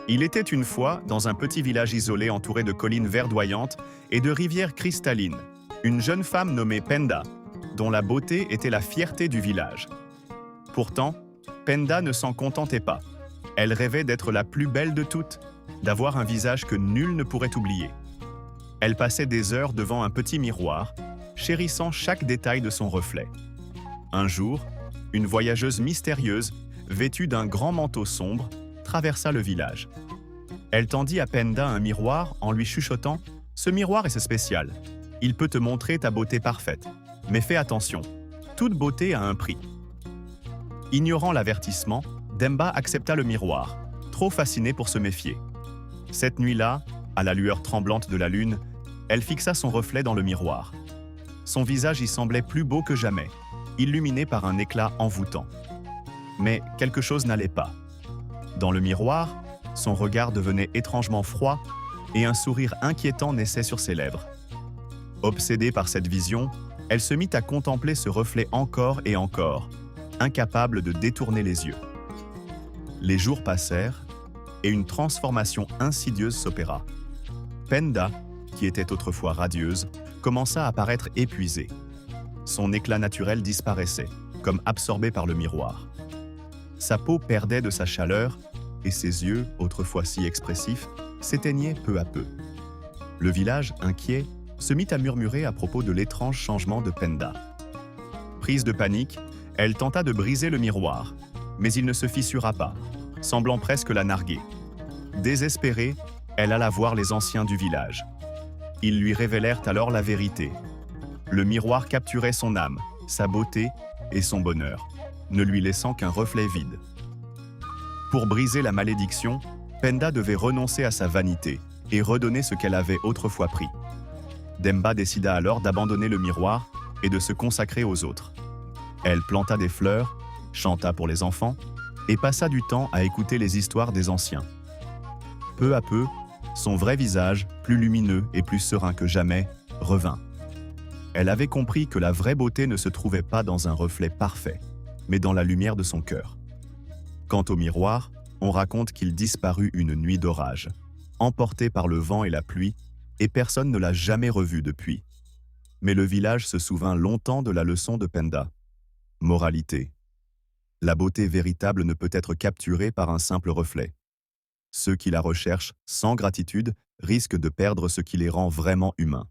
Il était une fois, dans un petit village isolé entouré de collines verdoyantes et de rivières cristallines, une jeune femme nommée Penda, dont la beauté était la fierté du village. Pourtant, Penda ne s'en contentait pas. Elle rêvait d'être la plus belle de toutes, d'avoir un visage que nul ne pourrait oublier. Elle passait des heures devant un petit miroir, chérissant chaque détail de son reflet. Un jour, une voyageuse mystérieuse, vêtue d'un grand manteau sombre, traversa le village. Elle tendit à Penda un miroir en lui chuchotant « Ce miroir est spécial. Il peut te montrer ta beauté parfaite. Mais fais attention, toute beauté a un prix. » Ignorant l'avertissement, Demba accepta le miroir, trop fascinée pour se méfier. Cette nuit-là, à la lueur tremblante de la lune, elle fixa son reflet dans le miroir. Son visage y semblait plus beau que jamais, illuminé par un éclat envoûtant. Mais quelque chose n'allait pas. Dans le miroir, son regard devenait étrangement froid et un sourire inquiétant naissait sur ses lèvres. Obsédée par cette vision, elle se mit à contempler ce reflet encore et encore, incapable de détourner les yeux. Les jours passèrent et une transformation insidieuse s'opéra. Penda, qui était autrefois radieuse, commença à paraître épuisée. Son éclat naturel disparaissait, comme absorbé par le miroir. Sa peau perdait de sa chaleur et ses yeux, autrefois si expressifs, s'éteignaient peu à peu. Le village, inquiet, se mit à murmurer à propos de l'étrange changement de Penda. Prise de panique, elle tenta de briser le miroir, mais il ne se fissura pas, semblant presque la narguer. Désespérée, elle alla voir les anciens du village. Ils lui révélèrent alors la vérité. Le miroir capturait son âme, sa beauté et son bonheur, ne lui laissant qu'un reflet vide. Pour briser la malédiction, Penda devait renoncer à sa vanité et redonner ce qu'elle avait autrefois pris. Demba décida alors d'abandonner le miroir et de se consacrer aux autres. Elle planta des fleurs, chanta pour les enfants et passa du temps à écouter les histoires des anciens. Peu à peu, son vrai visage, plus lumineux et plus serein que jamais, revint. Elle avait compris que la vraie beauté ne se trouvait pas dans un reflet parfait, mais dans la lumière de son cœur. Quant au miroir, on raconte qu'il disparut une nuit d'orage, emporté par le vent et la pluie, et personne ne l'a jamais revu depuis. Mais le village se souvint longtemps de la leçon de Penda. Moralité. La beauté véritable ne peut être capturée par un simple reflet. Ceux qui la recherchent sans gratitude risquent de perdre ce qui les rend vraiment humains.